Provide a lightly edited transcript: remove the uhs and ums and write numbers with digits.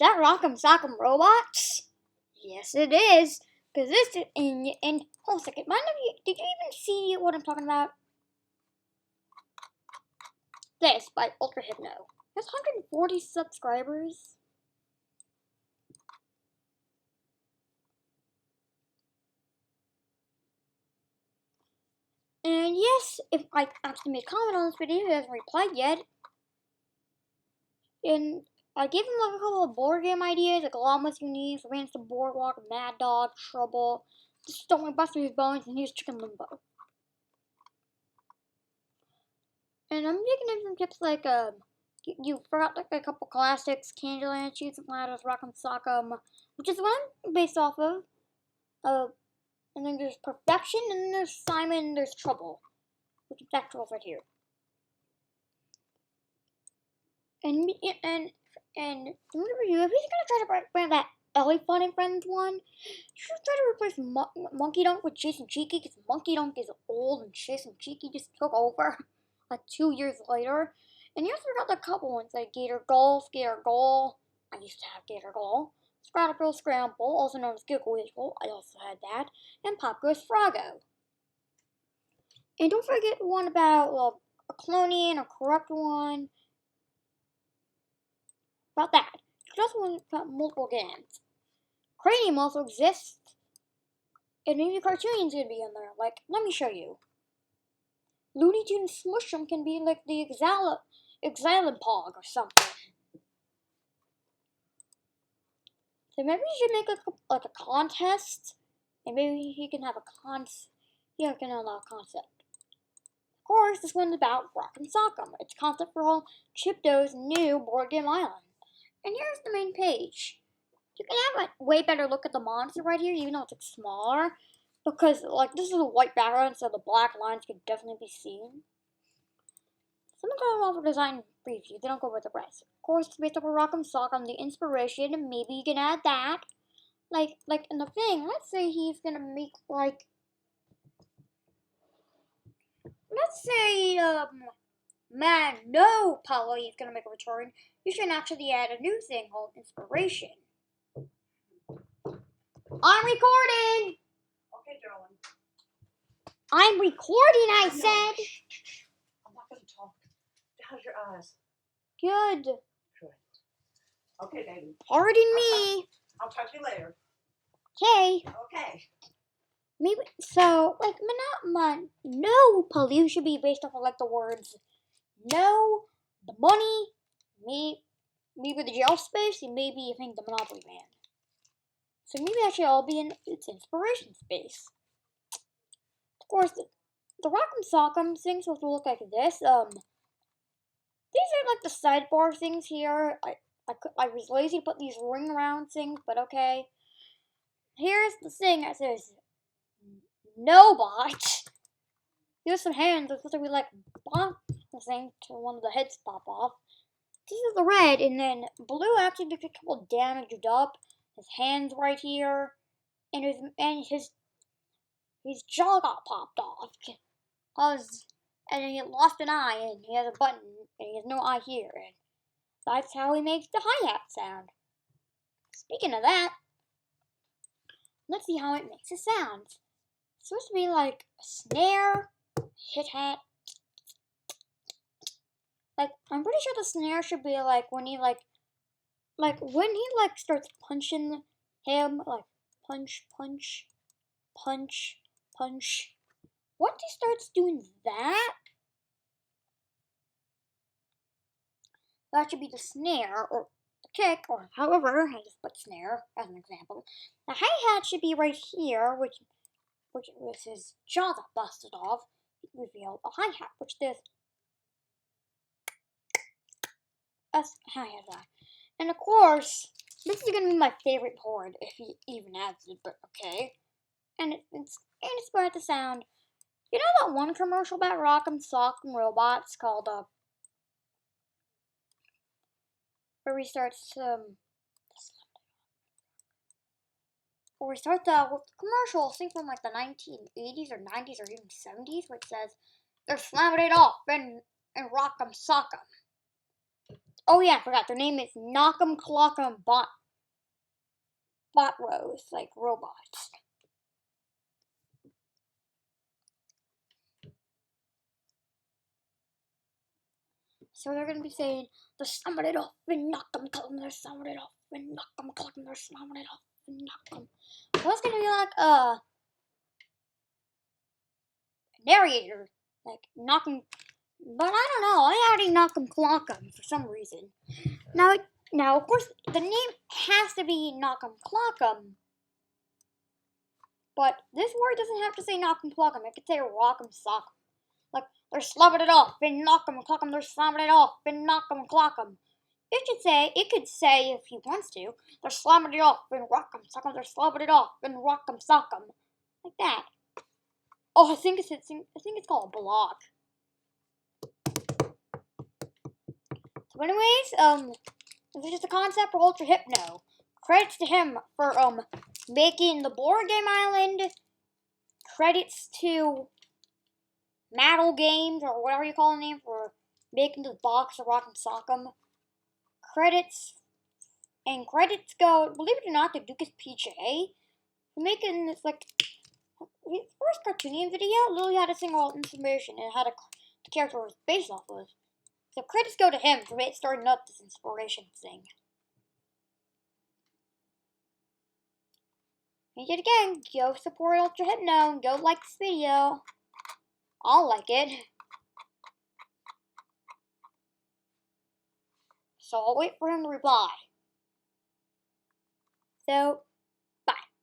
that Rock'em Sock'em Robots? Yes, it is. Cause this is in hold a second. Mind if you did you even see what I'm talking about? This by Ultra Hypno. There's 140 subscribers. And yes, if I actually made a comment on this video, he hasn't replied yet. And I gave him like a couple of board game ideas, like Llamas Unique, Rants the Boardwalk, Mad Dog, Trouble, just don't want to bust his bones, and here's Chicken Limbo. And I'm making him some tips like you forgot like a couple classics, Candyland, Shoots and Ladders, Rock'em Sock'em, which is what I'm based off of. And then there's Perfection, and then there's Simon, and there's Trouble, which is actual right here. And remember you, if he's gonna try to bring that Ellie Fun and Friends one, you should try to replace Monkey Dunk with Jason Cheeky, because Monkey Dunk is old and Jason Cheeky just took over like 2 years later. And you also got the couple ones like Gator Golf, Gator Goal. I used to have Gator Goal. Scrapple Scramble, also known as Giggle Wiggle. I also had that. And Pop Goes Froggo. And don't forget one about a cloning, a corrupt one. About that. There's also one about multiple games. Cranium also exists. And maybe cartoons could be in there. Like, let me show you. Looney Tunes Smush'em can be like the Exilipog or something. So maybe you should make like a contest, and maybe he can have a can allow a concept. Of course, this one's about Rock'em Sock'em. It's a concept for all Chipto's new board game island. And here's the main page. You can have a way better look at the monster right here, even though it's like smaller, because like this is a white background, so the black lines can definitely be seen. Some go over design preview, they don't go with the rest. Of course, it's based off of Rock'em Sock'em, the inspiration, and maybe you can add that. Like in the thing, let's say he's gonna make like, let's say, man, no, Polly is gonna make a return. You should actually add a new thing called inspiration. I'm recording! Okay, darling. I'm recording, I said! I'm not gonna talk. How's your eyes? Good. Good. Okay, baby. Pardon me. I'll talk to you later. Okay. Okay. Maybe, so, like, no pollution should be based off of, like, the words no, the money, maybe the jail space, and maybe you think the Monopoly Man. So maybe that should all be in its inspiration space. Of course, the Rock'em Sock'em things will look like this. These are like the sidebar things here. I was lazy to put these ring around things, but okay. Here's the thing that says no bot. Here's some hands. It's supposed to be like bonk the thing to one of the heads pop off. This is the red, and then blue actually did a couple damaged up. His hands right here, and his jaw got popped off. And he lost an eye, and he has a button, and he has no eye here, and that's how he makes the hi-hat sound. Speaking of that, let's see how it makes a sound. It's supposed to be like a snare, hit-hat. Like, I'm pretty sure the snare should be like when he when he starts punching him, like punch, punch, punch, punch. Once he starts doing that, that should be the snare, or the kick, or however, I just put snare as an example. The hi-hat should be right here, which with his jaw got busted off, revealed a hi-hat, which there's a hi-hat. And of course, this is gonna be my favorite chord, if he even adds it, but okay. And it's about the sound. You know that one commercial about Rock'em Sock'em Robots called, where he starts, with the commercial, I think from like the 1980s or 90s or even 70s, where it says, they're slamming it off in Rock'em Sock'em. Oh yeah, I forgot. Their name is Knock'em Clock'em Bot Rose, like robots. So they're gonna be saying, "They're summon it off and knock 'em, call 'em, they're summon it off and knock 'em, call 'em, they're summon it off and knock 'em." So it's gonna be like narrator, like knock 'em. But I don't know. I already knock 'em, clock 'em for some reason. Now, of course, the name has to be knock 'em, clock 'em. But this word doesn't have to say knock 'em, clock 'em. It could say rock 'em, sock 'em. Like, they're slubbing it off, and knock 'em, clock 'em, they're slamming it off, and knock 'em, clock 'em. It could say, if he wants to, they're slamming it off, and rock 'em, sock 'em, they're slubbing it off, and rock 'em, sock 'em. Like that. Oh, I think it's called a block. So anyways, this is just a concept for Ultra Hypno. Credits to him for making the board game island. Credits to Metal Games, or whatever you call the name, for making the box of Rock'em Sock'em. Credits go, believe it or not, to Lucas PJ for making this, like, his first cartooning video. Literally had a single information and had the character was based off of. So credits go to him for starting up this inspiration thing. And yet again, go support Ultra Hypno and go like this video. I'll like it. So I'll wait for him to reply. So